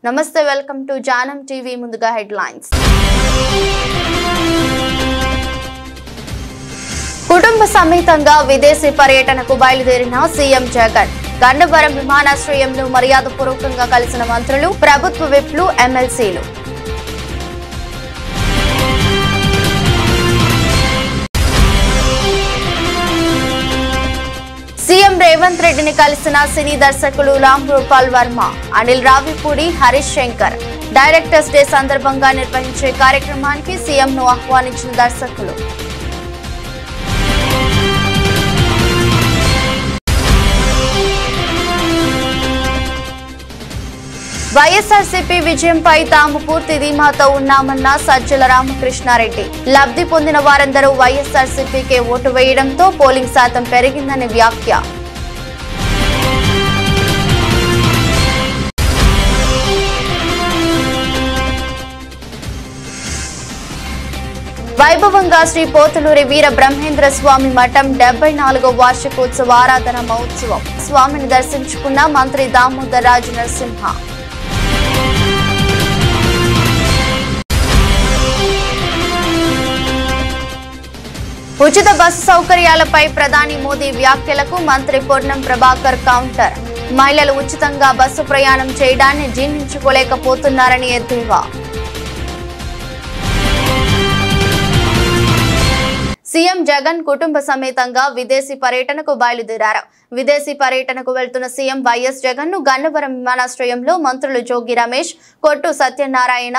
నమస్తే welcome to జానం TV ముందుగా headlines కుటుంబ సమేతంగా విదేశీ పర్యటనకు బయలుదేరిన సీఎం జగన్ గన్నవరం విమానాశ్రయంలో మర్యాదపూర్వకంగా కలిసిన మంత్రులు ప్రభుత్వ విప్లు ఎమ్మెల్సీలు సీఎం రేవంత్ రెడ్డిని కలిసిన సినీ దర్శకులు రామ్ గోపాల్ వర్మ అనిల్ రావిపూడి హరీష్ శంకర్ డైరెక్టర్స్ డే సందర్భంగా నిర్వహించే కార్యక్రమానికి సీఎంను ఆహ్వానించిన దర్శకులు వైఎస్ఆర్సీపీ విజయంపై తాము పూర్తి ధీమాతో ఉన్నామన్న సజ్జల రామకృష్ణారెడ్డి లబ్ధి పొందిన వారందరూ వైఎస్ఆర్సీపీకే ఓటు వేయడంతో పోలింగ్ శాతం పెరిగిందని వ్యాఖ్య వైభవంగా శ్రీ పోతులూరి వీర బ్రహ్మేంద్ర స్వామి మఠం 74వ వార్షికోత్సవ ఆరాధన మహోత్సవం స్వామిని దర్శించుకున్న మంత్రి దామోదర్ రాజు నరసింహ ఉచిత బస్సు సౌకర్యాలపై ప్రధాని మోదీ వ్యాఖ్యలకు మంత్రి పొన్నం ప్రభాకర్ కౌంటర్ మహిళలు ఉచితంగా బస్సు ప్రయాణం చేయడాన్ని జీర్ణించుకోలేకపోతున్నారని ఎద్దేవా సీఎం జగన్ కుటుంబ సమేతంగా విదేశీ పర్యటనకు బయలుదేరారు. విదేశీ పర్యటనకు వెళ్తున్న సీఎం వైఎస్ జగన్ ను గన్నవరం విమానాశ్రయంలో మంత్రులు జోగి రమేష్, కొట్టు సత్యనారాయణ,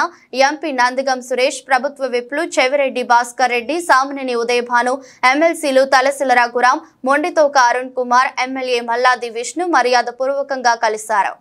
ఎంపీ నందిగం సురేష్, ప్రభుత్వ విప్లు చెవిరెడ్డి భాస్కర్ రెడ్డి, సామినేని ఉదయభాను, ఎమ్మెల్సీలు తలసిల రఘురాం, మొండితోక అరుణ్ కుమార్, ఎమ్మెల్యే మల్లాది విష్ణు మర్యాదపూర్వకంగా కలిశారు.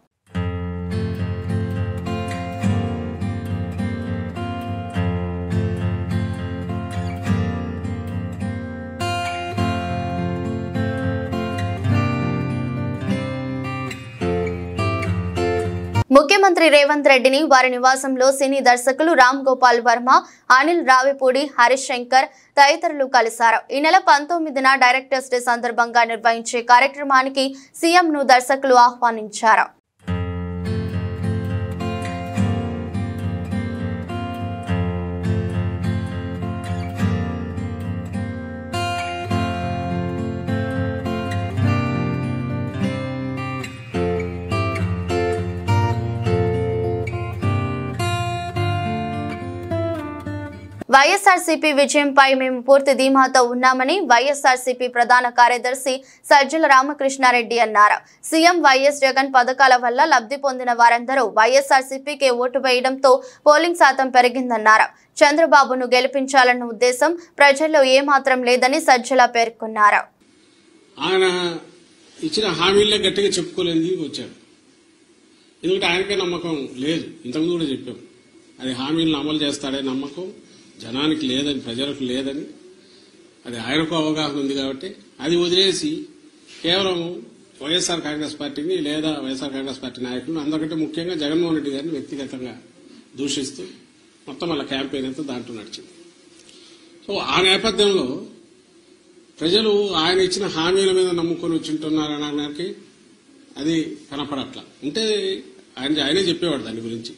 ముఖ్యమంత్రి రేవంత్ రెడ్డిని వారి నివాసంలో సినీ దర్శకులు రామ్ గోపాల్ వర్మ, అనిల్ రావిపూడి, హరీష్ శంకర్ తదితరులు కలిశారు. ఈ నెల 19న డైరెక్టర్స్ డే సందర్భంగా నిర్వహించే కార్యక్రమానికి సీఎంను దర్శకులు ఆహ్వానించారు. వైఎస్ఆర్సీపీ విజయంపై మేము పూర్తి ధీమాతో ఉన్నామని వైఎస్ఆర్సీపీ ప్రధాన కార్యదర్శి సజ్జల రామకృష్ణారెడ్డి అన్నారు. సీఎం వైఎస్ జగన్ పథకాల వల్ల లబ్ధి పొందిన వారందరూ వైఎస్ఆర్సీపీకే ఓటు వేయడంతో పోలింగ్ శాతం పెరిగిందన్నారు. చంద్రబాబును గెలిపించాలన్న ఉద్దేశం ప్రజల్లో ఏమాత్రం లేదని సజ్జల పేర్కొన్నారు. ఆయన ఇచ్చిన హామీలే గట్టిగా చెప్పుకోలేని వచ్చాడు. ఎందుకంటే ఆయనకే నమ్మకం లేదు. ఇంతకుముందు కూడా చెప్పాం, అది హామీలను అమలు చేస్తాడే నమ్మకం జనానికి లేదని, ప్రజలకు లేదని. అది ఆయనకు అవగాహన ఉంది కాబట్టి అది వదిలేసి కేవలం వైఎస్ఆర్ కాంగ్రెస్ పార్టీని లేదా వైఎస్ఆర్ కాంగ్రెస్ పార్టీ నాయకులను, అందరికంటే ముఖ్యంగా జగన్మోహన్ రెడ్డి గారిని వ్యక్తిగతంగా దూషిస్తూ మొత్తం వాళ్ళ క్యాంపెయిన్ అంతా దాంట్లో నడిచింది. సో ఆ నేపథ్యంలో ప్రజలు ఆయన ఇచ్చిన హామీల మీద నమ్ముకొని వచ్చింటున్నారనడానికి అది కనపడట్లా. ఉంటే ఆయనే చెప్పేవాడు దాని గురించి,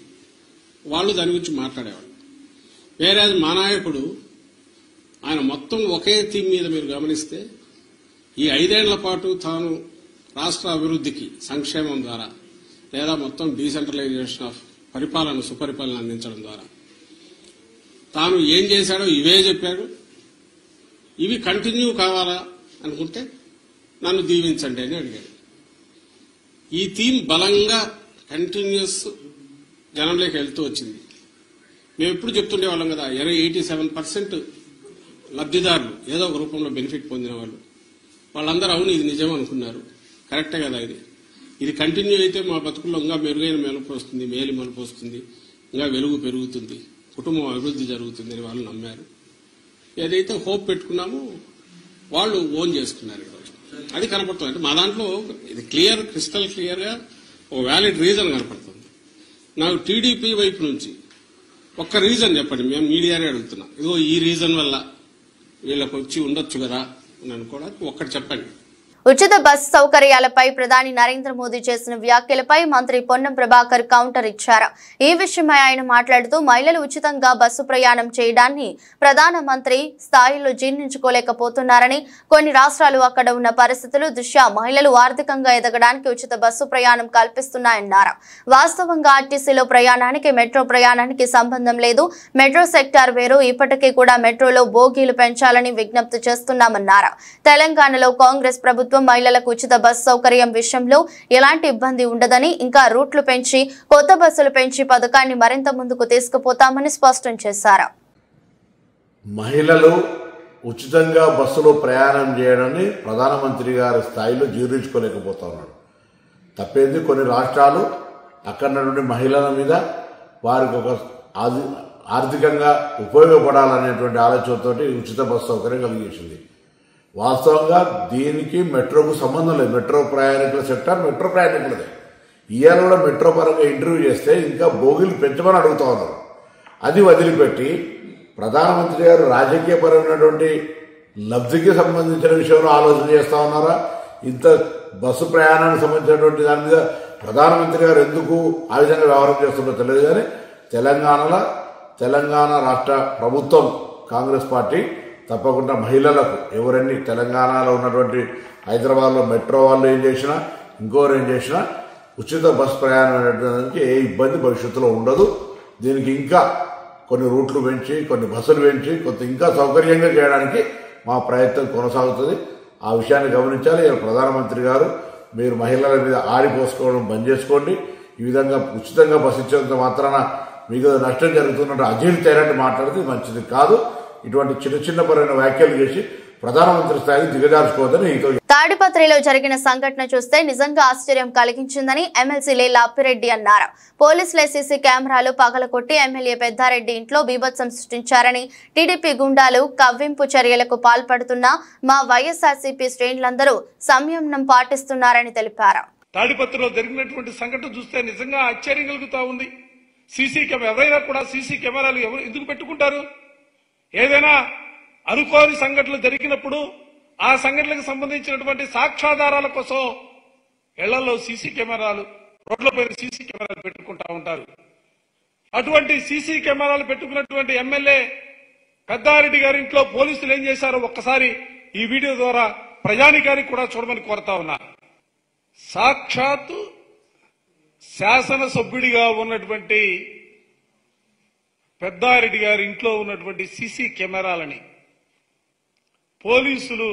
వాళ్ళు దాని గురించి మాట్లాడేవాడు. వేరే మా నాయకుడు ఆయన మొత్తం ఒకే థీమ్ మీద మీరు గమనిస్తే ఈ 5 ఏళ్ల పాటు తాను రాష్ట్ర అభివృద్ధికి సంక్షేమం ద్వారా లేదా మొత్తం డీసెంట్రలైజేషన్ ఆఫ్ పరిపాలన, సుపరిపాలన అందించడం ద్వారా తాను ఏం చేశాడో ఇవే చెప్పాడు. ఇవి కంటిన్యూ కావాలా అనుకుంటే నన్ను దీవించండి అని అడిగాడు. ఈ థీమ్ బలంగా కంటిన్యూస్ జనంలోకి వెళ్తూ వచ్చింది. మేము ఎప్పుడు చెప్తుండే వాళ్ళం కదా, 87% లబ్ధిదారులు ఏదో ఒక రూపంలో బెనిఫిట్ పొందిన వాళ్ళందరూ అవును ఇది నిజం అనుకున్నారు. కరెక్టే కదా, ఇది కంటిన్యూ అయితే మా బతుకుల్లో ఇంకా మెరుగైన మెలుపు వస్తుంది, మేలు మలుపు వస్తుంది, ఇంకా వెలుగు పెరుగుతుంది, కుటుంబం అభివృద్ధి జరుగుతుంది అని వాళ్ళు నమ్మారు. ఏదైతే హోప్ పెట్టుకున్నామో వాళ్ళు ఓన్ చేసుకున్నారు. ఈరోజు అది కనపడుతుంది. అంటే మా దాంట్లో ఇది క్రిస్టల్ క్లియర్ గా ఓ వ్యాలిడ్ రీజన్ కనపడుతుంది. నాకు టీడీపీ వైపు నుంచి ఒక్క రీజన్ చెప్పండి, మేము మీడియానే అడుగుతున్నాం. ఇదిగో ఈ రీజన్ వల్ల వీళ్ళకి వచ్చి ఉండొచ్చు కదా అని అనుకోవడానికి ఒక్కటి చెప్పండి. ఉచిత బస్సు సౌకర్యాలపై ప్రధాని నరేంద్ర మోదీ చేసిన వ్యాఖ్యలపై మంత్రి పొన్నం ప్రభాకర్ కౌంటర్ ఇచ్చారు. ఈ విషయమై ఆయన మాట్లాడుతూ మహిళలు ఉచితంగా బస్సు ప్రయాణం చేయడాన్ని ప్రధానమంత్రి స్థాయిలో జీర్ణించుకోలేకపోతున్నారని, కొన్ని రాష్ట్రాలు అక్కడ ఉన్న పరిస్థితులు దృష్ట్యా మహిళలు ఆర్థికంగా ఎదగడానికి ఉచిత బస్సు ప్రయాణం కల్పిస్తున్నాయన్నారు. వాస్తవంగా ఆర్టీసీలో ప్రయాణానికి మెట్రో ప్రయాణానికి సంబంధం లేదు. మెట్రో సెక్టార్ వేరు. ఇప్పటికీ కూడా మెట్రోలో బోగీలు పెంచాలని విజ్ఞప్తి చేస్తున్నామన్నారు. తెలంగాణలో కాంగ్రెస్ ప్రభుత్వం మహిళలకు ఉచిత బస్సు సౌకర్యం విషయంలో ఎలాంటి ఇబ్బంది ఉండదని, ఇంకా రూట్లు పెంచి కొత్త బస్సులు పెంచి పథకాన్ని మరింత ముందుకు తీసుకుపోతామని స్పష్టం చేశారు. మహిళలు ఉచితంగా బస్సులో ప్రయాణం చేయడాన్ని ప్రధానమంత్రి గారి స్థాయిలో జీర్ణించుకోలేకపోతున్నారు. తప్పేంది, కొన్ని రాష్ట్రాలు అక్కడ నుండి మహిళల మీద వారికి ఒక ఆర్థికంగా ఉపయోగపడాలనేటువంటి ఆలోచనతో ఉచిత బస్సు సౌకర్యం కలిగించింది. వాస్తవంగా దీనికి మెట్రోకు సంబంధం లేదు. మెట్రో ప్రయాణికుల సెక్టర్ మెట్రో ప్రయాణికులదే. ఇవాళ కూడా మెట్రో పరంగా ఇంటర్వ్యూ చేస్తే ఇంకా బోగిలు పెంచమని అడుగుతా ఉన్నారు. అది వదిలిపెట్టి ప్రధానమంత్రి గారు రాజకీయపరమైనటువంటి లబ్ధికి సంబంధించిన విషయంలో ఆలోచన చేస్తా ఉన్నారా? ఇంత బస్సు ప్రయాణానికి సంబంధించినటువంటి దాని మీద ప్రధానమంత్రి గారు ఎందుకు ఆ విధంగా వ్యవహారం చేస్తుందో తెలియదు. కానీ తెలంగాణ రాష్ట్ర ప్రభుత్వం కాంగ్రెస్ పార్టీ తప్పకుండా మహిళలకు ఎవరన్నీ తెలంగాణలో ఉన్నటువంటి హైదరాబాద్లో మెట్రో వాళ్ళు ఏం చేసినా, ఇంకోరు ఏం చేసినా ఉచిత బస్సు ప్రయాణం అనేటువంటి ఏ ఇబ్బంది భవిష్యత్తులో ఉండదు. దీనికి ఇంకా కొన్ని రూట్లు పెంచి, కొన్ని బస్సులు పెంచి, కొంత ఇంకా సౌకర్యంగా చేయడానికి మా ప్రయత్నం కొనసాగుతుంది. ఆ విషయాన్ని గమనించాలి. ప్రధానమంత్రి గారు మీరు మహిళల మీద ఆడిపోసుకోవడం బంద్ చేసుకోండి. ఈ విధంగా ఉచితంగా బస్సు ఇచ్చేంత మాత్రాన మీకు నష్టం జరుగుతున్నట్టు అజీర్తి అయినట్టు మాట్లాడితే మంచిది కాదు. ఇటువంటి చిన్న పరమైన వ్యాఖ్యలు చేసి ప్రధానమంత్రి స్థాయికి దిగజార్చుకోవద్దని. తాడిపత్రిలో జరిగిన సంఘటన చూస్తే నిజంగా ఆశ్చర్యం కలిగించిందని ఎమ్మెల్సీ లేలా అప్పిరెడ్డి అన్నారు. పోలీసులే సీసీ కెమెరాలు పగలకొట్టి ఎమ్మెల్యే పెద్దారెడ్డి ఇంట్లో బీభత్సం సృష్టించారని, టీడీపీ గుండాలు కవ్వింపు చర్యలకు పాల్పడుతున్న మా వైఎస్ఆర్సీపీ శ్రేణులందరూ సంయమనం పాటిస్తున్నారని తెలిపారు. తాడిపత్రిలో జరిగినటువంటి సంఘటన చూస్తే నిజంగా ఆశ్చర్యం కలుగుతా ఉంది. ఎవరైనా కూడా సీసీ కెమెరాలు ఎందుకు పెట్టుకుంటారు? ఏదైనా అనుకోని సంఘటనలు జరిగినప్పుడు ఆ సంఘటనలకు సంబంధించినటువంటి సాక్ష్యాధారాల కోసం ఇళ్లలో సీసీ కెమెరాలు, రోడ్లపైన సీసీ కెమెరాలు పెట్టుకుంటా ఉంటారు. అటువంటి సీసీ కెమెరాలు పెట్టుకున్నటువంటి ఎమ్మెల్యే పెద్దారెడ్డి గారి ఇంట్లో పోలీసులు ఏం చేశారో ఒక్కసారి ఈ వీడియో ద్వారా ప్రజానికానికి కూడా చూడమని కోరుతా ఉన్నా. సాక్షాత్తు శాసనసభ్యుడిగా ఉన్నటువంటి పెద్దారెడ్డి గారి ఇంట్లో ఉన్నటువంటి సీసీ కెమెరాలని పోలీసులు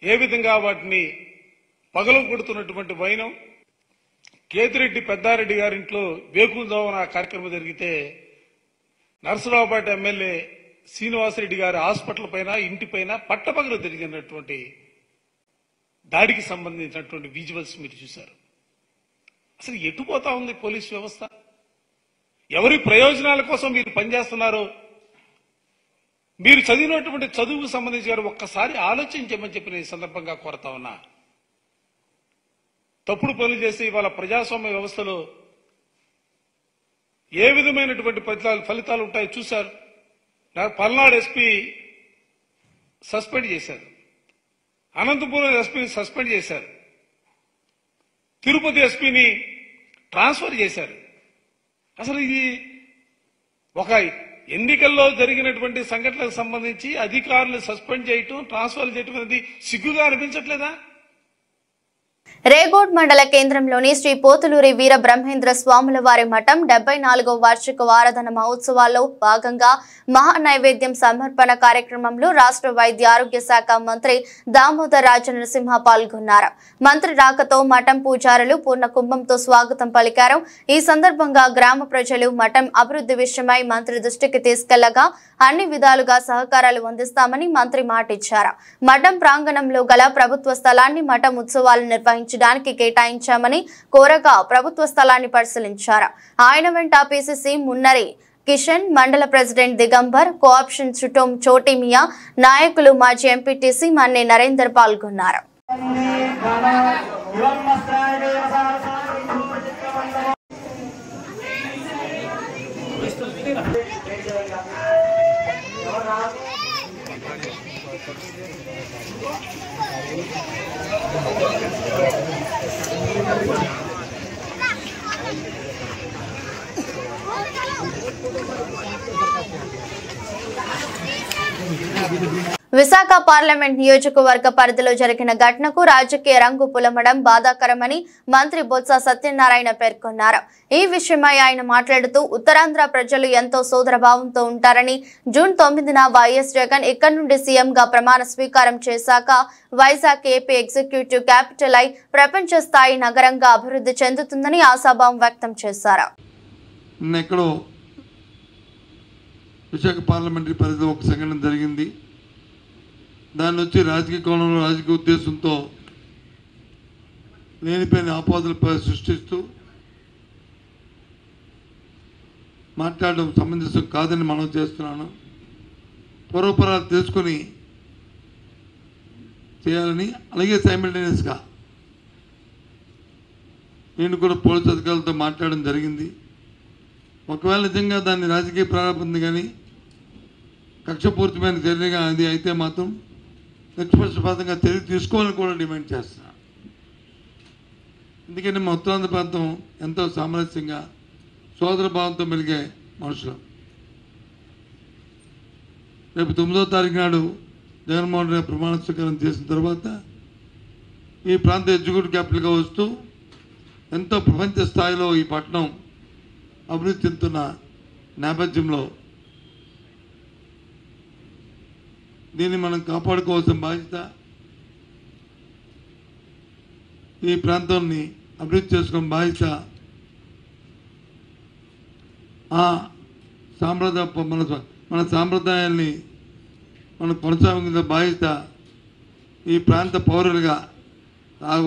ఏ విధంగా వాటిని పగలగొడుతున్నటువంటి వైనం. కేతిరెడ్డి పెద్దారెడ్డి గారింట్లో వేకువజామున కార్యక్రమం జరిగితే నరసరావుపేట ఎమ్మెల్యే శ్రీనివాసరెడ్డి గారి హాస్పిటల్ పైన, ఇంటిపైన పట్టపగలు జరిగినటువంటి దాడికి సంబంధించినటువంటి విజువల్స్ మీరు చూశారు. అసలు ఎటుపోతా ఉంది పోలీస్ వ్యవస్థ? ఎవరి ప్రయోజనాల కోసం మీరు పనిచేస్తున్నారో మీరు చదివినటువంటి చదువుకు సంబంధించి గారు ఒక్కసారి ఆలోచించమని చెప్పి నేను ఈ సందర్భంగా కోరుతా ఉన్నా. తప్పుడు పనులు చేసి ఇవాళ ప్రజాస్వామ్య వ్యవస్థలో ఏ విధమైనటువంటి ఫలితాలు ఉంటాయో చూశారు. పల్నాడు ఎస్పీ సస్పెండ్ చేశారు, అనంతపురం ఎస్పీని సస్పెండ్ చేశారు, తిరుపతి ఎస్పీని ట్రాన్స్ఫర్ చేశారు. అసలు ఇది ఒక ఎన్నికల్లో జరిగినటువంటి సంఘటనలకు సంబంధించి అధికారులు సస్పెండ్ చేయటం, ట్రాన్స్ఫర్ చేయటం అనేది సిగ్గుగా అనిపించట్లేదా? రేగోడ్ మండల కేంద్రంలోని శ్రీ పోతులూరి వీర బ్రహ్మేంద్ర స్వాముల వారి మఠం 74వ వార్షిక వారధన మహోత్సవాల్లో భాగంగా మహా నైవేద్యం సమర్పణ కార్యక్రమంలో రాష్ట్ర వైద్య ఆరోగ్య శాఖ మంత్రి దామోదర్ రాజనరసింహ పాల్గొన్నారు. మంత్రి రాకతో మఠం పూజారులు పూర్ణ కుంభంతో స్వాగతం పలికారు. ఈ సందర్భంగా గ్రామ ప్రజలు మఠం అభివృద్ధి విషయమై మంత్రి దృష్టికి తీసుకెళ్లగా అన్ని విధాలుగా సహకారాలు అందిస్తామని మంత్రి మాటిచ్చారు. మఠం ప్రాంగణంలో గల ప్రభుత్వ స్థలాన్ని మఠం ఉత్సవాలు నిర్వహించడానికి కేటాయించామని కోరగా ప్రభుత్వ స్థలాన్ని పరిశీలించారు. ఆయన వెంట పిసిసి మున్నరి కిషన్, మండల ప్రెసిడెంట్ దిగంబర్, కోఆప్షన్ చుటోం చోటిమియా నాయకులు, మాజీ ఎంపీటీసీ మన్నే నరేందర్ పాల్గొన్నారు. విశాఖ పార్లమెంట్ నియోజకవర్గ పరిధిలో జరిగిన ఘటనకు రాజకీయ రంగు పులమడం బాధాకరమని మంత్రి బొత్స సత్యనారాయణ పేర్కొన్నారు. ఈ విషయమై ఆయన మాట్లాడుతూ ఉత్తరాంధ్ర ప్రజలు ఎంతో సోదరభావంతో ఉంటారని, జూన్ 9న వైఎస్ జగన్ ఇక్కడి నుండి సీఎంగా ప్రమాణ స్వీకారం చేశాక వైజాగ్ ఏపీ ఎగ్జిక్యూటివ్ క్యాపిటల్ అయి ప్రపంచ స్థాయి నగరంగా అభివృద్ధి చెందుతుందని ఆశాభావం వ్యక్తం చేశారు. విశాఖ పార్లమెంటరీ పరిధిలో ఒక సంఘటన జరిగింది. దాన్ని వచ్చి రాజకీయ కోణంలో రాజకీయ ఉద్దేశంతో లేనిపోయిన ఆపాదనలు సృష్టిస్తూ మాట్లాడడం సమంజసం కాదని మనం చేస్తున్నాను. పూర్వపరాలు తెలుసుకొని చేయాలని, అలాగే సైమల్టేనియస్గా నేను కూడా పోలీసు అధికారులతో మాట్లాడడం జరిగింది. ఒకవేళ నిజంగా దాన్ని రాజకీయ ప్రారంభం కానీ కక్షపూరితమైన చర్యగా అది అయితే మాత్రం నిష్పక్షపాతంగా చర్య తీసుకోవాలని కూడా డిమాండ్ చేస్తున్నాను. ఎందుకంటే మా ఉత్తరాంధ్ర ప్రాంతం ఎంతో సామరస్యంగా సోదరభావంతో మెలిగే మనుషులు. రేపు 9వ తారీఖు నాడు జగన్మోహన్ రెడ్డి ప్రమాణ స్వీకారం చేసిన తర్వాత ఈ ప్రాంత ఎగ్జిక్యూటివ్ క్యాపిటల్గా వస్తూ ఎంతో ప్రపంచ స్థాయిలో ఈ పట్టణం అభివృద్ధి చెందుతున్న నేపథ్యంలో దీన్ని మనం కాపాడుకోవాల్సిన బాధ్యత, ఈ ప్రాంతాన్ని అభివృద్ధి చేసుకునే బాధ్యత ఆ మన సాంప్రదాయాల్ని మనం కొనసాగించే బాధ్యత ఈ ప్రాంత పౌరులుగా,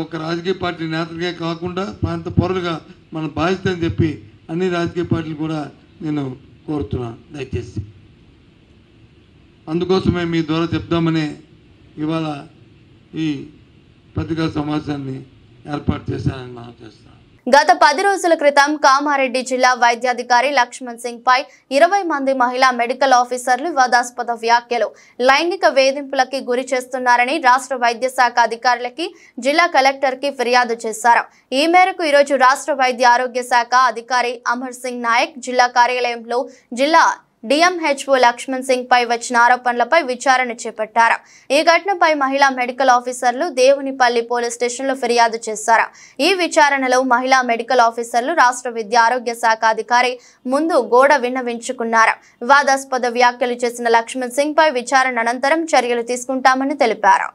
ఒక రాజకీయ పార్టీ నేతలుగా కాకుండా ప్రాంత పౌరులుగా మన బాధ్యత అని చెప్పి అన్ని రాజకీయ పార్టీలు కూడా నేను కోరుతున్నాను. దయచేసి అందుకోసమే మీ ద్వారా చెప్దామని ఇవాళ ఈ పత్రికా సమావేశాన్ని ఏర్పాటు చేశానని మనం చేస్తున్నాం. గత 10 రోజుల క్రితం కామారెడ్డి జిల్లా వైద్యాధికారి లక్ష్మణ్ సింగ్ పై 20 మంది మహిళా మెడికల్ ఆఫీసర్లు వివాదాస్పద వ్యాఖ్యలు, లైంగిక వేధింపులకి గురి చేస్తున్నారని రాష్ట్ర వైద్య శాఖ అధికారులకి జిల్లా కలెక్టర్ కి ఫిర్యాదు చేశారు. ఈ మేరకు ఈరోజు రాష్ట్ర వైద్య ఆరోగ్య శాఖ అధికారి అమర్ సింగ్ నాయక్ జిల్లా కార్యాలయంలో జిల్లా డిఎంహెచ్ఓ లక్ష్మణ్ సింగ్ పై వచ్చిన ఆరోపణలపై విచారణ చేపట్టారు. ఈ ఘటనపై మహిళా మెడికల్ ఆఫీసర్లు దేవునిపల్లి పోలీస్ స్టేషన్లో ఫిర్యాదు చేశారు. ఈ విచారణలో మహిళా మెడికల్ ఆఫీసర్లు రాష్ట్ర విద్య ఆరోగ్య శాఖ అధికారి ముందు గోడ విన్నవించుకున్నారు. వివాదాస్పద వ్యాఖ్యలు చేసిన లక్ష్మణ్ సింగ్ పై విచారణ అనంతరం చర్యలు తీసుకుంటామని తెలిపారు.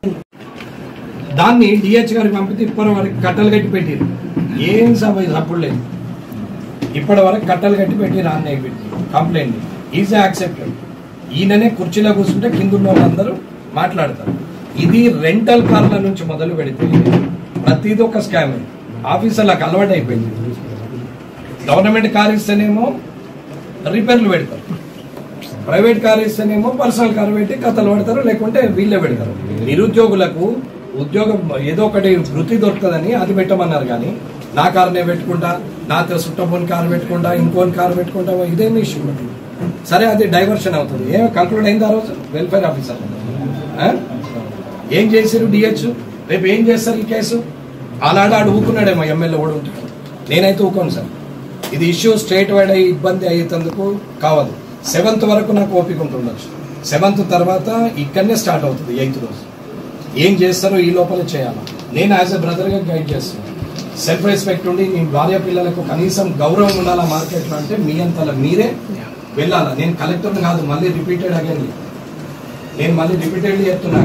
దాన్ని డిహెచ్ గారికి పంపితే ఇప్పటి వరకు కట్టలు కట్టి పెట్టారు. ఏం సపోర్ట్ లేదు. ఇప్పటి వరకు కట్టలు కట్టి పెట్టారు. ఆన్లైన్ పెట్టి కంప్లైంట్ ఈజ్ యాక్సెప్టెడ్. ఈయననే కుర్చీలో కూర్చుంటే కింద ఉన్న వాళ్ళందరూ మాట్లాడతారు. ఇది రెంటల్ కార్ల నుంచి మొదలు పెడితే ప్రతిదీ ఒక స్కామ్. ఆఫీసర్లకు అలవాటు అయిపోయింది. గవర్నమెంట్ కార్ ఇస్తేనేమో రిపేర్లు పెడతారు, ప్రైవేట్ కార్ ఇస్తేనేమో పర్సనల్ కార్ పెట్టి కథలు పెడతారు, లేకుంటే వీళ్ళే పెడతారు. నిరుద్యోగులకు ఉద్యోగం ఏదో ఒకటి వృత్తి దొరుకుతుందని అది పెట్టమన్నారు. కానీ నా కారునే పెట్టుకుంటా, నాతో సుట్టపోని కారు పెట్టుకుంటా, ఇంకోని కారు పెట్టుకుంటా, ఇదేమి ఇష్యూ. సరే, అది డైవర్షన్ అవుతుంది. ఏం కంక్లూడ్ అయింది ఆ రోజు? వెల్ఫేర్ ఆఫీసర్ ఏం చేశారు? డిహెచ్ రేపు ఏం చేస్తారు ఈ కేసు? ఆనాడు ఊకున్నాడేమో ఎమ్మెల్యే కూడా ఉంటాడు. నేనైతే ఊకోను సార్. ఇది ఇష్యూ స్టేట్ వైడ్ అయ్యి ఇబ్బంది అయ్యేందుకు కావదు. 7th వరకు నాకు ఓపిక ఉంటుండొచ్చు. 7th తర్వాత ఇక్కడనే స్టార్ట్ అవుతుంది. 8th రోజు ఏం చేస్తారో ఈ లోపల చేయాలి. నేను యాజ్ ఎ బ్రదర్గా గైడ్ చేస్తున్నాను. సెల్ఫ్ రెస్పెక్ట్ ఉండి మీ భార్య పిల్లలకు కనీసం గౌరవం ఉండాలా మార్కెట్లో అంటే మీ అంతలా మీరే వెళ్ళాలా. నేను కలెక్టర్ని కాదు, మళ్ళీ రిపీటెడ్లీ చెప్తున్నా.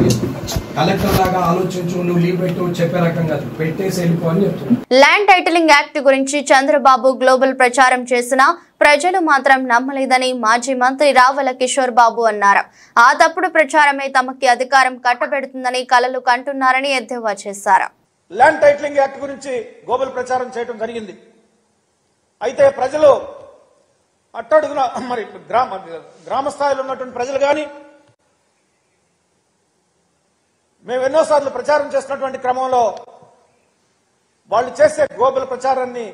కలెక్టర్ లాగా ఆలోచించు, నువ్వు లీవ్ పెట్టు చెప్పే రకం కాదు, పెట్టేసి వెళ్ళిపో అని చెప్తున్నా. ల్యాండ్ టైటిలింగ్ యాక్ట్ గురించి చంద్రబాబు గ్లోబల్ ప్రచారం చేసినా ప్రజలు మాత్రం నమ్మలేదని మాజీ మంత్రి రావల కిషోర్ బాబు అన్నారు. ఆ తప్పుడు ప్రచారమే తమకి అధికారం కట్టబెడుతుందని కలలు కంటున్నారని ఎద్దేవా చేశారు. ల్యాండ్ టైటిలింగ్ యాక్ట్ గురించి గ్లోబల్ ప్రచారం చేయడం జరిగింది. అయితే ప్రజలు అట్టడుగున మరి గ్రామ స్థాయిలో ఉన్నటువంటి ప్రజలు కానీ మేము ఎన్నోసార్లు ప్రచారం చేస్తున్నటువంటి క్రమంలో వాళ్ళు చేసే గ్లోబల్ ప్రచారాన్ని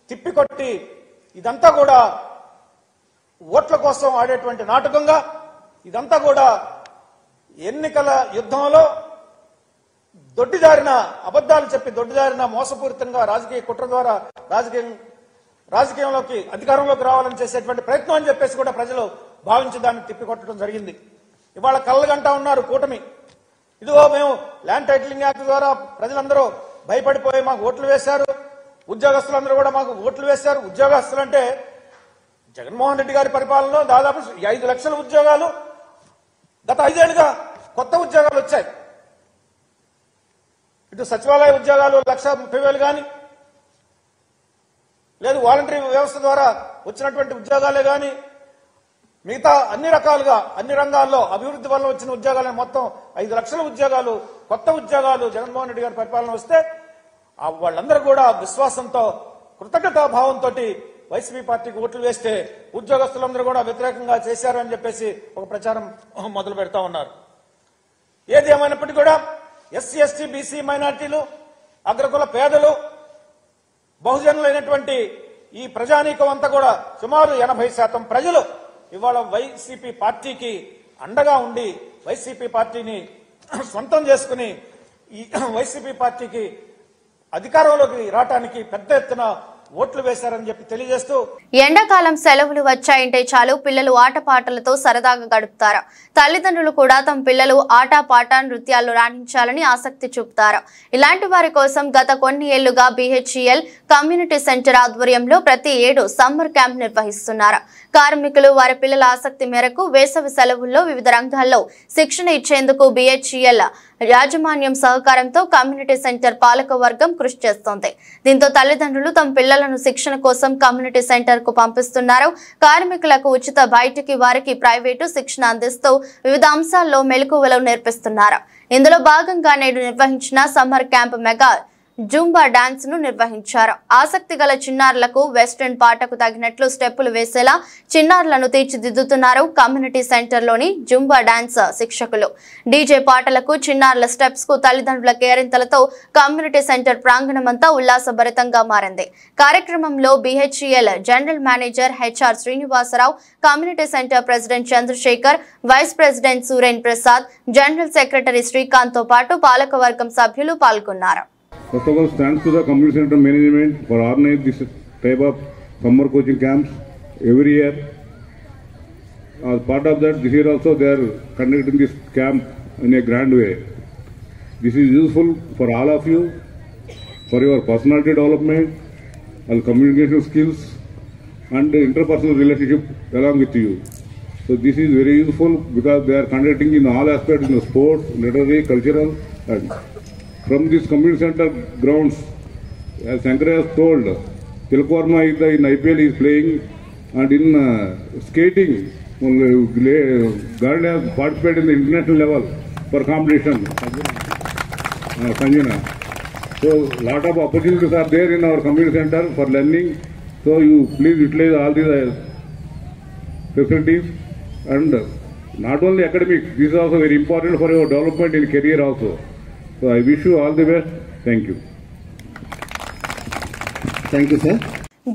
తిప్పికొట్టి ఇదంతా కూడా ఓట్ల కోసం ఆడేటువంటి నాటకంగా, ఇదంతా కూడా ఎన్నికల యుద్ధంలో దొడ్డిదారిన అబద్ధాలు చెప్పి దొడ్డిదారిన మోసపూరితంగా రాజకీయ కుట్ర ద్వారా రాజకీయంలోకి అధికారంలోకి రావాలని చేసేటువంటి ప్రయత్నం అని చెప్పేసి కూడా ప్రజలు భావించి దాన్ని తిప్పికొట్టడం జరిగింది. ఇవాళ కళ్ళగంటా ఉన్నారు కూటమి. ఇదిగో మేము ల్యాండ్ టైటిలింగ్ యాక్ట్ ద్వారా ప్రజలందరూ భయపడిపోయి మాకు ఓట్లు వేశారు, ఉద్యోగస్తులందరూ కూడా మాకు ఓట్లు వేశారు. ఉద్యోగస్తులు అంటే జగన్మోహన్ రెడ్డి గారి పరిపాలనలో దాదాపు 5 లక్షల ఉద్యోగాలు గత 5 ఏళ్లుగా కొత్త ఉద్యోగాలు వచ్చాయి. ఇటు సచివాలయ ఉద్యోగాలు 1,30,000 కానీ, లేదు వాలంటరీ వ్యవస్థ ద్వారా వచ్చినటువంటి ఉద్యోగాలే కానీ, మిగతా అన్ని రకాలుగా అన్ని రంగాల్లో అభివృద్ధి వల్ల వచ్చిన ఉద్యోగాలే మొత్తం 5 లక్షల ఉద్యోగాలు, కొత్త ఉద్యోగాలు జగన్మోహన్ రెడ్డి గారి పరిపాలన వస్తే వాళ్ళందరూ కూడా విశ్వాసంతో కృతజ్ఞతా భావంతో వైసీపీ పార్టీకి ఓట్లు వేస్తే ఉద్యోగస్తులందరూ కూడా వ్యతిరేకంగా చేశారని చెప్పేసి ఒక ప్రచారం మొదలు పెడతా ఉన్నారు. ఏది ఏమైనప్పటికీ కూడా ఎస్సీ ఎస్టీ బీసీ మైనార్టీలు, అగ్రకుల పేదలు, బహుజనులైనటువంటి ఈ ప్రజానీకం అంతా కూడా సుమారు 80% ప్రజలు ఇవాళ వైసీపీ పార్టీకి అండగా ఉండి వైసీపీ పార్టీని సొంతం చేసుకుని ఈ వైసీపీ పార్టీకి అధికారంలోకి రావడానికి పెద్ద ఎత్తున ఓట్లు వేశారని చెప్పి తెలియజేస్తూ, ఎండాకాలం సెలవులు వచ్చాయంటే చాలు పిల్లలు ఆటపాటలతో సరదాగా గడుపుతారు. తల్లిదండ్రులు కూడా తమ పిల్లలు ఆటపాట నృత్యాల్లో రాణించాలని ఆసక్తి చూపుతారు. ఇలాంటి వారి కోసం గత కొన్ని ఏళ్లుగా BHEL కమ్యూనిటీ సెంటర్ ఆధ్వర్యంలో ప్రతి ఏడు సమ్మర్ క్యాంప్ నిర్వహిస్తున్నారు. కార్మికులు వారి పిల్లల ఆసక్తి మేరకు వేసవి సెలవుల్లో వివిధ రంగాల్లో శిక్షణ ఇచ్చేందుకు BHEL యాజమాన్యం సహకారంతో కమ్యూనిటీ సెంటర్ పాలక వర్గం కృషి చేస్తోంది. దీంతో తల్లిదండ్రులు తమ పిల్లలను శిక్షణ కోసం కమ్యూనిటీ సెంటర్ కు పంపిస్తున్నారు. కార్మికులకు ఉచిత బయటికి వారికి ప్రైవేటు శిక్షణ అందిస్తూ వివిధ అంశాల్లో మెలకువలు నేర్పిస్తున్నారు. ఇందులో భాగంగా నేడు నిర్వహించిన summer camp mega Zumba dance ను నిర్వహించారు. ఆసక్తి గల చిన్నారులకు వెస్టర్న్ పాటకు తగినట్లు స్టెప్పులు వేసేలా చిన్నారులను తీర్చిదిద్దుతున్నారు కమ్యూనిటీ సెంటర్ లోని జూంబా డాన్స్ శిక్షకులు. డీజే పాటలకు చిన్నారుల స్టెప్స్ కు తల్లిదండ్రుల కేరింతలతో కమ్యూనిటీ సెంటర్ ప్రాంగణమంతా ఉల్లాసభరితంగా మారింది. కార్యక్రమంలో BHEL general manager HR Srinivasarao, community centre president Chandrashekar, vice president Suren Prasad, general secretary Srikanth తో పాటు పాలకవర్గం సభ్యులు పాల్గొన్నారు. First of all, thanks to the community center management for organizing this type of summer coaching camps every year. As part of that, this year also they are conducting this camp in a grand way. This is useful for all of you, for your personality development, and communication skills, and interpersonal relationship along with you. So this is very useful because they are conducting in all aspects in the sports, literary, cultural, and from this community center grounds, as Shankar has told, Tilakvarma in IPL is playing, and in skating, Gandhi has participated in the international level for competition. Sanjana. So lot of opportunities are there in our community center for learning. So you please utilize all these facilities, and not only academics, this is also very important for your development in career also. So I wish you all the best. Thank you. Thank you, sir.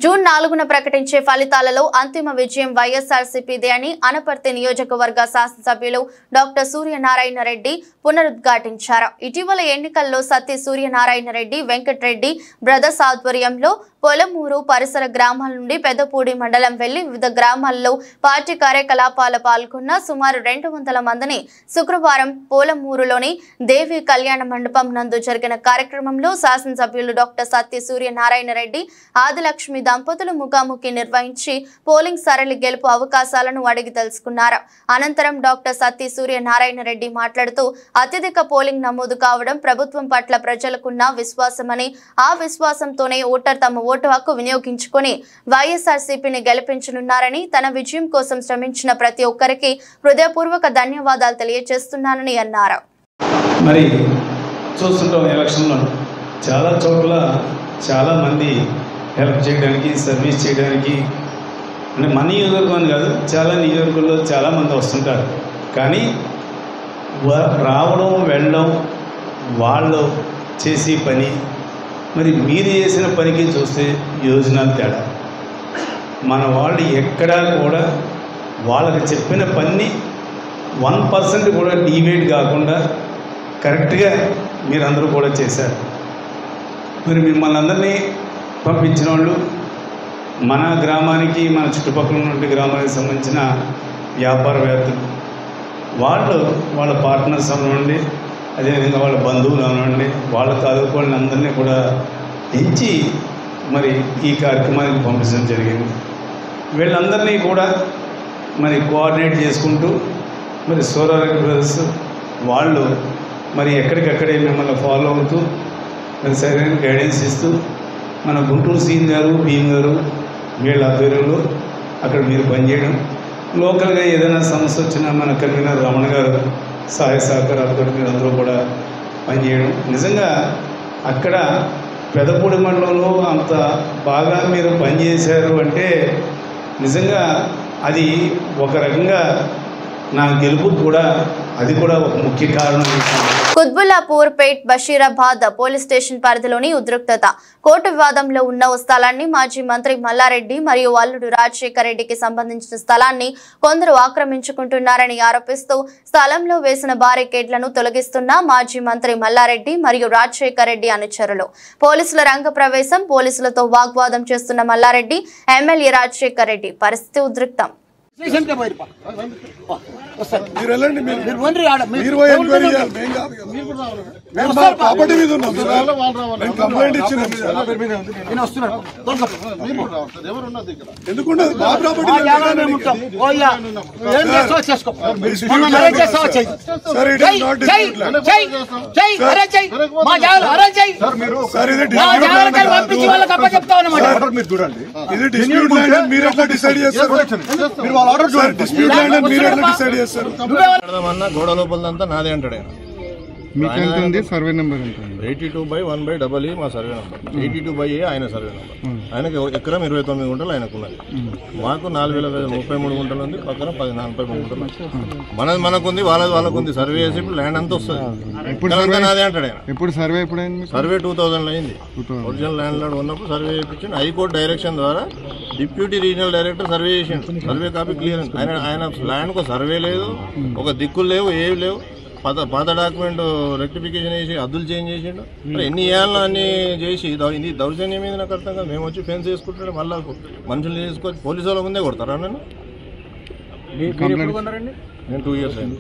June 4న ప్రకటించే ఫలితాలలో అంతిమ విజయం వైఎస్ఆర్సీపీదే అని అనపర్తి నియోజకవర్గ శాసనసభ్యులు doctor Suryanarayana Reddy పునరుద్ఘాటించారు. ఇటీవల ఎన్నికల్లో సత్తి సూర్యనారాయణ రెడ్డి, వెంకటరెడ్డి బ్రదర్స్ ఆధ్వర్యంలో పొలమూరు పరిసర గ్రామాల నుండి పెద్దపూడి మండలం వెళ్లి వివిధ గ్రామాల్లో పార్టీ కార్యకలాపాలు పాల్గొన్న సుమారు 200 మందిని శుక్రవారం పోలమూరులోని దేవి కళ్యాణ మండపం నందు జరిగిన కార్యక్రమంలో శాసనసభ్యులు డాక్టర్ సత్తి సూర్యనారాయణ రెడ్డి, ఆదిలక్ష్మి దంపతులు ముఖాముఖి నిర్వహించి పోలింగ్ సరళి గెలుపు అవకాశాలను అడిగి తెలుసుకున్నారు. అనంతరం డాక్టర్ సత్తి సూర్యనారాయణ రెడ్డి మాట్లాడుతూ అత్యధిక పోలింగ్ నమోదు కావడం ప్రభుత్వం పట్ల ప్రజలకున్న విశ్వాసమని, ఆ విశ్వాసంతోనే ఓటర్ తమ ఓటు హక్కు వినియోగించుకొని వైఎస్ఆర్సీపీని గెలిపించనున్నారని, తన విజయం కోసం శ్రమించిన ప్రతి ఒక్కరికి హృదయపూర్వక ధన్యవాదాలు తెలియజేస్తున్నానని అన్నారు. మరి చూస్తుంటాం ఎలక్షన్లో చాలా చోట్ల చాలా మంది హెల్ప్ చేయడానికి, సర్వీస్ చేయడానికి, అంటే మన నియోజకవర్గం కాదు చాలా నియోజకవర్గంలో చాలామంది వస్తుంటారు. కానీ రావడం వెళ్ళడం వాళ్ళు చేసే పని, మరి మీరు చేసిన పనికి చూస్తే యోజనాలు తేడా. మన వాళ్ళు ఎక్కడా కూడా వాళ్ళకి చెప్పిన పని 1% కూడా డీవియేట్ కాకుండా కరెక్ట్గా మీరందరూ కూడా చేశారు. మరి మిమ్మల్ని అందరినీ పంపించిన వాళ్ళు మన గ్రామానికి, మన చుట్టుపక్కల ఉన్న గ్రామానికి సంబంధించిన వ్యాపారవేత్తలు, వాళ్ళ పార్ట్నర్స్ అవ్వండి, అదేవిధంగా వాళ్ళ బంధువులు అవ్వండి, వాళ్ళ తాలూకు వాళ్ళందరినీ కూడా ఎంచి మరి ఈ కార్యక్రమానికి పంపించడం జరిగింది. వీళ్ళందరినీ కూడా మరి కోఆర్డినేట్ చేసుకుంటూ మరి సోరారెడ్డి బ్రదర్స్ వాళ్ళు మరి ఎక్కడికక్కడే మిమ్మల్ని ఫాలో అవుతూ మరి సరైన గైడెన్స్ ఇస్తూ మన గుంటూరు సీన్ గారు, భీమ్ గారు వీళ్ళ ఆధ్వర్యంలో అక్కడ మీరు పనిచేయడం, లోకల్గా ఏదైనా సమస్య వచ్చినా మన కన్వీనర్ రమణ గారు సహాయ సహకారాలతో మీరు అందరూ కూడా పనిచేయడం. నిజంగా అక్కడ పెదపూడి మండలంలో అంత బాగా మీరు పనిచేశారు అంటే నిజంగా అది ఒక రకంగా నా గెలుపు కూడా అది కూడా ఒక ముఖ్య కారణం. కుత్బుల్లాపూర్ పేట్ బషీరాబాద్ పోలీస్ స్టేషన్ పరిధిలోని ఉద్రిక్తత. కోర్టు వివాదంలో ఉన్న ఓ స్థలాన్ని మాజీ మంత్రి మల్లారెడ్డి మరియు అల్లుడు రాజశేఖర రెడ్డికి సంబంధించిన స్థలాన్ని కొందరు ఆక్రమించుకుంటున్నారని ఆరోపిస్తూ స్థలంలో వేసిన బారికేడ్లను తొలగిస్తున్న మాజీ మంత్రి మల్లారెడ్డి మరియు రాజశేఖర రెడ్డి అనుచరులు. పోలీసుల రంగ ప్రవేశం, పోలీసులతో వాగ్వాదం చేస్తున్న మల్లారెడ్డి, ఎమ్మెల్యే రాజశేఖర రెడ్డి. పరిస్థితి ఉద్రిక్తం. గోడ లోపలంతా నాదే అంటాడు. సర్వే నెంబర్ 82/1/EE మా సర్వే నెంబర్, 82/A ఆయన సర్వే నెంబర్. ఆయనకి ఎకరం 29 గుంటలు ఆయనకున్నది. మాకు 4033 గుంటలు ఉంది, పక్కన 43 గుంటలు. మనకుంది, వాళ్ళకుంది. సర్వే చేసి ఇప్పుడు ల్యాండ్ అంతా వస్తుంది. నాదే అంటాడు ఆయన. ఇప్పుడు సర్వే 2000 అయింది. ఒరిజినల్ ల్యాండ్ లాడ్ ఉన్నప్పుడు సర్వే చేయించండి. హైకోర్టు డైరెక్షన్ ద్వారా డిప్యూటీ రీజనల్ డైరెక్టర్ సర్వే చేసిండు. Survey copy clear. ఆయన ల్యాండ్ ఒక సర్వే లేదు, ఒక దిక్కులు లేవు, ఏవి లేవు. పాత డాక్యుమెంట్ రెక్టిఫికేషన్ చేసి అద్దులు చేంజ్ చేసిండు. ఎన్ని ఏళ్ళలో అన్ని చేసి ఇది దౌర్జన్యం మీద నాకు అర్థం కాదు. మేము వచ్చి ఫెన్స్ వేసుకుంటే మళ్ళీ మనుషులు చేసుకొని పోలీసు వాళ్ళ ముందే కొడతారా? నేను 2 years అయింది.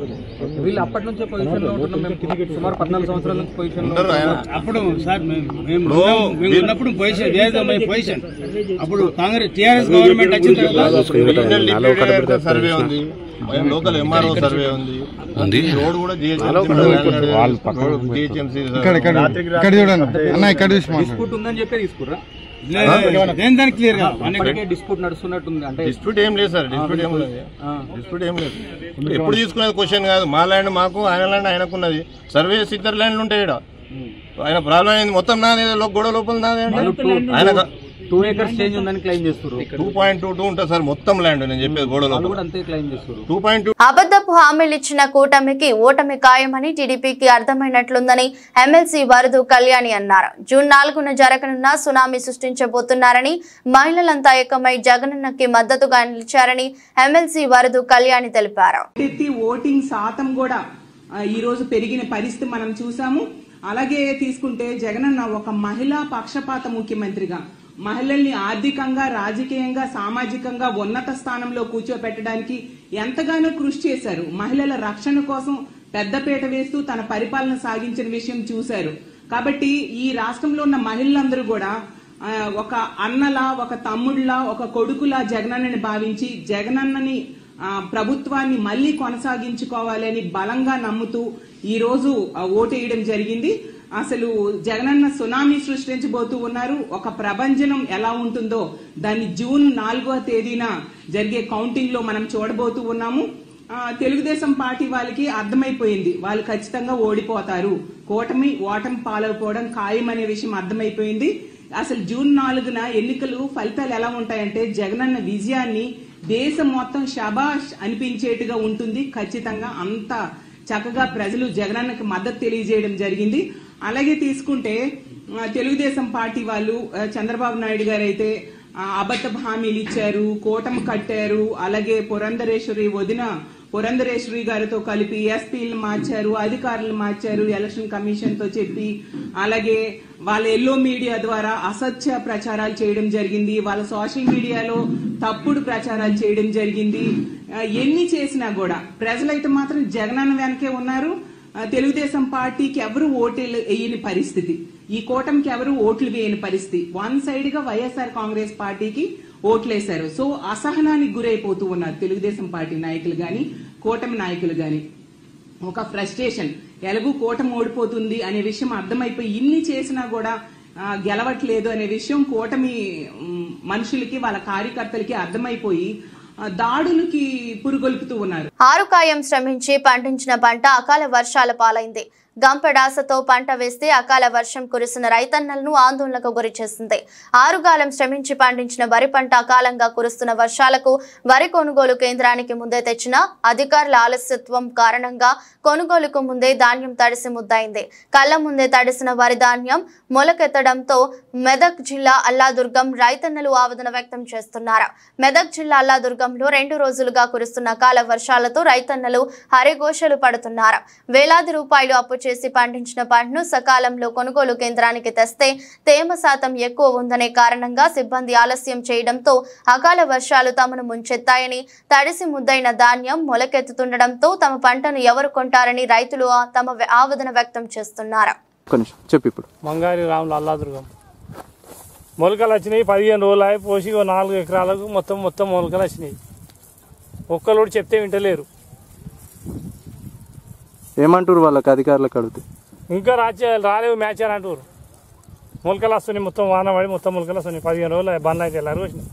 వీళ్ళు అప్పటి నుంచే పొజిషన్లో ఉంటున్నాం. సుమారు 14 సంవత్సరాల నుంచి పొజిషన్ అప్పుడు సార్ ఉన్నప్పుడు పొజిషన్ అప్పుడు కాంగ్రెస్ టీఆర్ఎస్ గవర్నమెంట్ వచ్చిన తర్వాత సర్వే ఉంది, లోకల్ ఎంఆర్ఓ సర్వే ఉంది, రోడ్ కూడా జిహెచ్ఎంసీ డిస్ప్యూట్ ఉందని చెప్పి తీసుకుర్రా? దానికి క్లియర్ గా డిస్ప్యూట్ నడుస్తున్నట్టుంది. అంటే డిస్ప్యూట్ ఏం లేదు సార్, డిస్ప్యూట్ ఏం లేదు. ఎప్పుడు తీసుకునేది క్వశ్చన్ కాదు. మా ల్యాండ్ మాకు, ఆయన ల్యాండ్ ఆయనకున్నది. సర్వే 6 ల్యాండ్లు ఉంటాయి. ఆయన ప్రాబ్లం అయింది మొత్తం నాదే, గొడవ లోపల నాదే అంటే ఆయన 2 acres చేంజ్ ఉందని క్లెయిమ్ చేస్తారు. 2.22 ఉంటుంది సార్ మొత్తం ల్యాండ్. నేను చెప్పేది గోడలో అంతే క్లెయిమ్ చేస్తారు. 2.2. అబద్ధపు హామీలు ఇచ్చిన కూటమికి ఓటమి ఖాయమని టీడీపీకి అర్థమైనట్లుందని ఎమ్మెల్సీ వరదు కళ్యాణి అన్నారు. జూన్ 4న జరగనున్న సునామీ సృష్టించబోతున్నారని, మహిళలంతా ఏకమై జగనన్నకి మద్దతుగా నిలిచారని ఎమ్మెల్సీ వరదు కళ్యాణి తెలిపారు. ఓటింగ్ శాతం కూడా ఈ రోజు పెరిగిన పరిస్థితి మనం చూసాము. అలాగే తీసుకుంటే జగనన్న ఒక మహిళా పక్షపాత ముఖ్యమంత్రిగా మహిళల్ని ఆర్థికంగా, రాజకీయంగా, సామాజికంగా ఉన్నత స్థానంలో కూర్చోబెట్టడానికి ఎంతగానో కృషి చేశారు. మహిళల రక్షణ కోసం పెద్దపీట వేస్తూ తన పరిపాలన సాగించిన విషయం చూశారు. కాబట్టి ఈ రాష్ట్రంలో ఉన్న మహిళలందరూ కూడా ఒక అన్నలా, ఒక తమ్ముళ్లా, ఒక కొడుకులా జగనన్నని భావించి జగనన్నని ప్రభుత్వాన్ని మళ్లీ కొనసాగించుకోవాలని బలంగా నమ్ముతూ ఈ రోజు ఓటేయడం జరిగింది. అసలు జగనన్న సునామీ సృష్టించబోతూ ఉన్నారు. ఒక ప్రభంజనం ఎలా ఉంటుందో దాన్ని జూన్ 4వ తేదీన జరిగే కౌంటింగ్ లో మనం చూడబోతూ ఉన్నాము. తెలుగుదేశం పార్టీ వాళ్ళకి అర్థమైపోయింది, వాళ్ళు ఖచ్చితంగా ఓడిపోతారు, ఓటమి పాలైపోవడం ఖాయమనే విషయం అర్థమైపోయింది. అసలు జూన్ 4న ఎన్నికలు ఫలితాలు ఎలా ఉంటాయంటే జగనన్న విజయాన్ని దేశం మొత్తం షబాష్ అనిపించేట్టుగా ఉంటుంది. ఖచ్చితంగా అంత చక్కగా ప్రజలు జగనన్నకి మద్దతు తెలియజేయడం జరిగింది. అలాగే తీసుకుంటే తెలుగుదేశం పార్టీ వాళ్ళు చంద్రబాబు నాయుడు గారు అయితే అబద్ధ హామీలు ఇచ్చారు, కూటమి కట్టారు. అలాగే పురంధరేశ్వరి వదిన పురంధరేశ్వరి గారితో కలిపి ఎస్పీలను మార్చారు, అధికారులను మార్చారు ఎలక్షన్ కమిషన్ తో చెప్పి. అలాగే వాళ్ళ ఎల్లో మీడియా ద్వారా అసత్య ప్రచారాలు చేయడం జరిగింది, వాళ్ళ సోషల్ మీడియాలో తప్పుడు ప్రచారాలు చేయడం జరిగింది. ఎన్ని చేసినా కూడా ప్రజలైతే మాత్రం జగనన్న వెనకే ఉన్నారు. తెలుగుదేశం పార్టీకి ఎవరు ఓట్లు వేయని పరిస్థితి, ఈ కూటమికి ఎవరు ఓట్లు వేయని పరిస్థితి. వన్ సైడ్ గా వైఎస్ఆర్ కాంగ్రెస్ పార్టీకి ఓట్లేశారు. సో అసహనానికి గురైపోతూ ఉన్నారు తెలుగుదేశం పార్టీ నాయకులు గాని కూటమి నాయకులు గాని. ఒక ఫ్రస్ట్రేషన్, ఎలాగూ కూటమి ఓడిపోతుంది అనే విషయం అర్థమైపోయి ఇన్ని చేసినా కూడా గెలవట్లేదు అనే విషయం కూటమి మనుషులకి వాళ్ళ కార్యకర్తలకి అర్థమైపోయి దాడులకి పురుగొల్పుతూ ఉన్నారు. ఆరుకాయం శ్రమించి పండించిన పంట అకాల వర్షాల పాలైంది. గంపెడాసతో పంట వేస్తే అకాల వర్షం కురిసిన రైతన్నలను ఆందోళనకు గురి చేసింది. ఆరుగాలం శ్రమించి పండించిన వరి పంట అకాలంగా కురుస్తున్న వర్షాలకు వరి కొనుగోలు కేంద్రానికి ముందే తెచ్చిన అధికారుల ఆలస్యత్వం కారణంగా కొనుగోలుకు ముందే ధాన్యం తడిసి ముద్దయింది. కళ్ల ముందే తడిసిన వరి ధాన్యం మొలకెత్తడంతో మెదక్ జిల్లా అల్లాదుర్గం రైతన్నలు ఆవేదన వ్యక్తం చేస్తున్నారు. మెదక్ జిల్లా అల్లాదుర్గంలో 2 రోజులుగా కురుస్తున్న అకాల వర్షాలతో రైతన్నలు హరిఘోషలు పడుతున్నారు. వేలాది రూపాయలు అప్పు చేసి పండించిన పంటను సకాలంలో కొనుగోలు కేంద్రానికి తెస్తే తేమ శాతం ఎక్కువ ఉందనే కారణంగా సిబ్బంది ఆలస్యం చేయడంతో అకాల వర్షాలు తమను ముంచెత్తాయని, తడిసి ముద్దైన ధాన్యం మొలకెత్తుతుండటంతో తమ పంటను ఎవరు కొంటారని రైతులు తమ ఆవేదన వ్యక్తం చేస్తున్నారు. మంగారి రాములు అల్లాదుర్గం మొలకలు వచ్చినాయి. 15 రోజులు అయి పోసి 4 ఎకరాలకు మొత్తం మొలకలు వచ్చినాయి. ఒక్కరు చెప్తే వింటలేరు. ఏమంటారు వాళ్ళకి అధికారులకు అడిగితే? ఇంకా రాలేవు మ్యాచ్ అని అంటారు. మొలకలు వస్తున్నాయి, మొత్తం వాన పడి మొత్తం మొలకలు వస్తున్నాయి. 15 రోజులు బంద్ అయితే వెళ్ళారు వచ్చినాయి.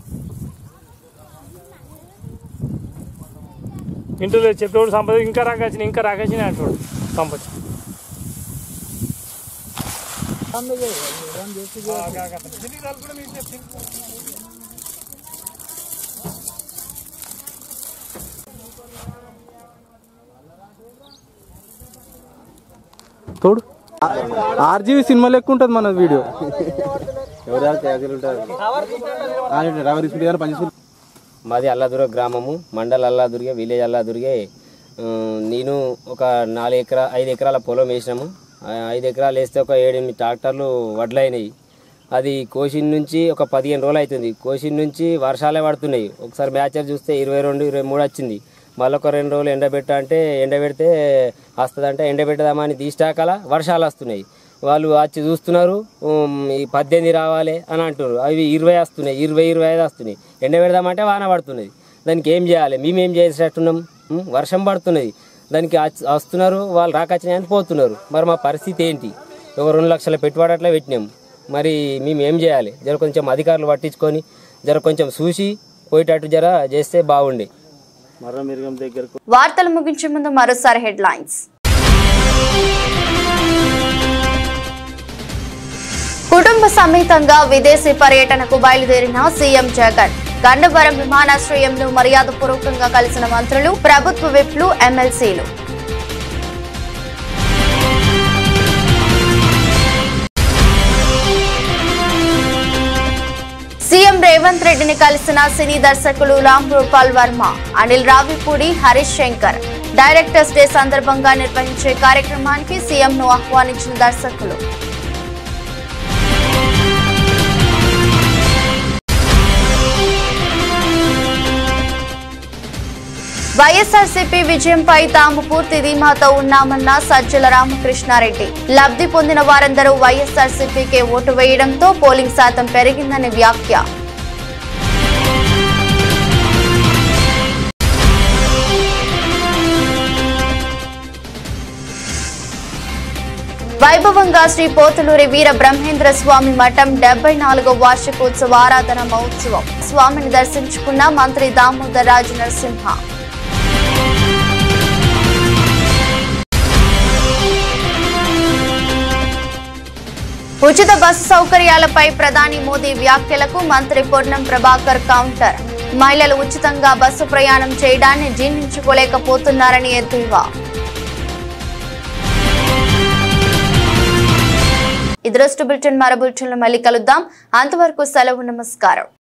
ఇంట్లో చెప్పేవాడు సంపద ఇంకా రాకొచ్చినాయి అంటాడు సంపద. తోడు ఆర్జీవి సినిమా లెక్క ఉంటుంది మన వీడియో. మాది అల్లాదుర్గ గ్రామము, మండల్ అల్లాదుర్గే, విలేజ్ అల్లాదుర్గే. నేను ఒక 5 ఎకరాల పొలం వేసినాము. 5 ఎకరాలు వేస్తే ఒక 7-8 ట్రాక్టర్లు వడ్లైనాయి. అది కోసిన నుంచి ఒక 15 రోజులు అవుతుంది. కోసిన నుంచి వర్షాలే పడుతున్నాయి. ఒకసారి మ్యాచర్ చూస్తే 22, 23 వచ్చింది. మళ్ళీ ఒక 2 రోజులు ఎండబెడితే వస్తుందంటే ఎండబెట్టదామని తీసాకల వర్షాలు వస్తున్నాయి. వాళ్ళు వచ్చి చూస్తున్నారు, ఈ 18 రావాలి అని అంటున్నారు. అవి 20 వస్తున్నాయి, 20-25 వస్తున్నాయి. ఎండబెడదామంటే వాన పడుతున్నది. దానికి ఏం చేయాలి? మేమేం చేసేటట్టున్నాం? వర్షం పడుతున్నది, దానికి వస్తున్నారు, వాళ్ళు రాకొచ్చినాయి అని పోతున్నారు. మరి మా పరిస్థితి ఏంటి? ఒక 2 లక్షల పెట్టుబడి అట్లా పెట్టినాం. మరి మేము ఏం చేయాలి? జర కొంచెం అధికారులు పట్టించుకొని జర కొంచెం చూసి పోయేటట్టు జర చేస్తే బాగుండే. వార్తలు ముగించే ముందు మరోసారి హెడ్లైన్స్. కుటుంబ సమేతంగా విదేశీ పర్యటనకు బయలుదేరిన సీఎం జగన్. గన్నవరం విమానాశ్రయంలో మర్యాదపూర్వకంగా కలిసిన మంత్రులు, ప్రభుత్వ విప్లు, ఎమ్మెల్సీలు. సీఎం రేవంత్ రెడ్డిని కలిసిన సినీ దర్శకులు రామ్ గోపాల్ వర్మ, అనిల్ రావిపూడి, హరీష్ శంకర్. డైరెక్టర్స్ డే సందర్భంగా నిర్వహించే కార్యక్రమానికి సీఎంను ఆహ్వానించిన దర్శకులు. వైఎస్ఆర్సీపీ విజయంపై తాము పూర్తి ధీమాతో ఉన్నామన్న సజ్జల రామకృష్ణారెడ్డి. లబ్ధి పొందిన వారందరూ వైఎస్ఆర్సీపీకే ఓటు వేయడంతో పోలింగ్ శాతం పెరిగిందని వ్యాఖ్య. వైభవంగా శ్రీ పోతులూరి వీర బ్రహ్మేంద్ర స్వామి మఠం 74వ వార్షికోత్సవ ఆరాధన మహోత్సవం. స్వామిని దర్శించుకున్న మంత్రి దామోదర్ రాజు నరసింహ. ఉచిత బస్సు సౌకర్యాలపై ప్రధాని మోదీ వ్యాఖ్యలకు మంత్రి పొన్నం ప్రభాకర్ కౌంటర్. మహిళలు ఉచితంగా బస్సు ప్రయాణం చేయడాన్ని జీర్ణించుకోలేకపోతున్నారని ఎద్దేవా. ఇది రోజు బులెటిన్. మరో బులెటిన్లో మళ్ళీ కలుద్దాం. అంతవరకు సెలవు. నమస్కారం.